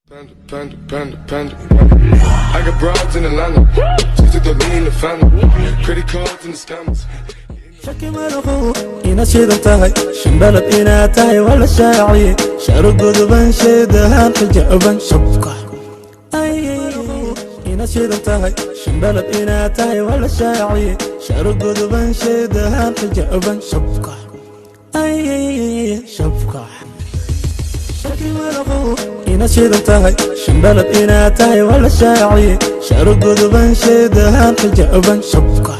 Panda. I got broads in Atlanta. Just to throw me in the family. Credit cards in the scammers. shaki maraqo ina shidan tahay shimbalad ina tahay wala shaaci sharu guduban sheedahan tajaban shabka ina shidan tahay shimbalad ina tahay wala shaaci sharu guduban sheedahan tajaban shabka shabka shaki maraqo ina shidan tahay shimbalad ina tahay wala shaaci sharu guduban sheedahan tajaban shabka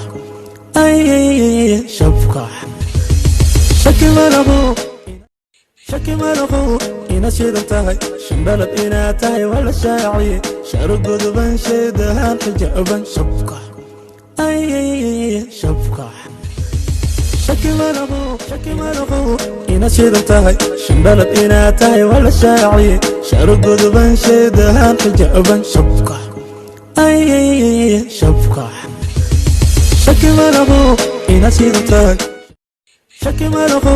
shabka shaki maraqo ina shidan tahay shimbalad ina tahay wala shaaci sharu guduban sheedahan tajaban shabka shabka shaki maraqo ina shidan tahay shimbalad ina tahay wala shaaci sharu guduban sheedahan tajaban shabka shabka shaki maraqo ina shidan tahay shaki maraqo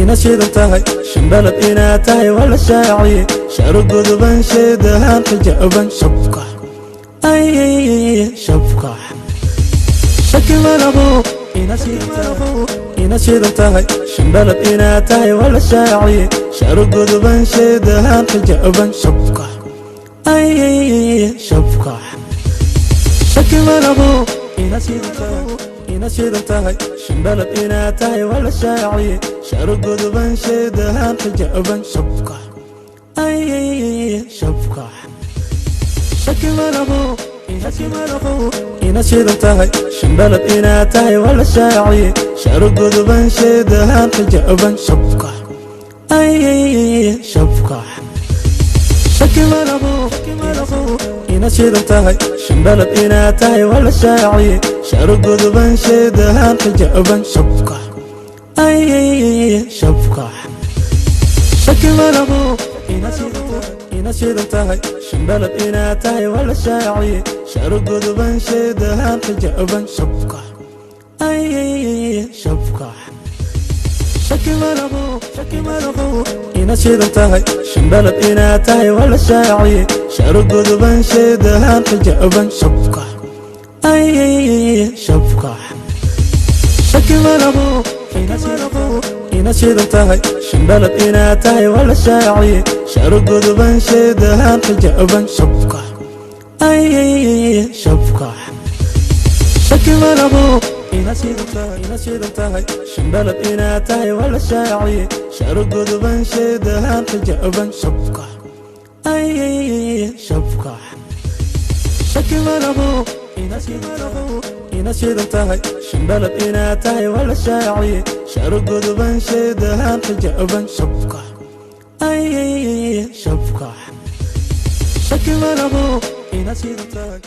ina shidan tahay shimbalad ina tahay wala shaaci sharu guduban sheedahan tajaban shabka shabka shaki maraqo ina shidan tahay shimbalad ina tahay wala shaaci sharu guduban sheedahan tajaban shabka shabka shaki maraqo ina shidan tahay shimbalad ina tahay wala shaaci sharu guduban sheedahan tajaban shabka shabka shaki maraqo ina shidan tahay shimbalad ina tahay wala shaaci sharu guduban sheedahan tajaban shabka shabka shaki maraqo ina shidan tahay shimbalad ina tahay wala shaaci sharu guduban sheedahan tajaban shabka shabka shaki maraqo ina shidan tahay shimbalad ina tahay wala shaaci sharu guduban sheedahan tajaban shabka shabka shaki maraqo ina shidan tahay shimbalad ina tahay wala shaaci sharu guduban sheedahan tajaban shabka shabka shaki maraqo ina shidan tahay shimbalad ina tahay wala shaaci sharu guduban sheedahan tajaban shabka shabka shaki maraqo ina shidan tahay shimbalad ina tahay wala shaaci sharu guduban sheedahan tajaban shabka shabka shaki maraqo ina shidan tahay shimbalad ina tahay wala shaaci sharu guduban sheedahan tajaban shabka shabka shaki maraqo ina shidan tahay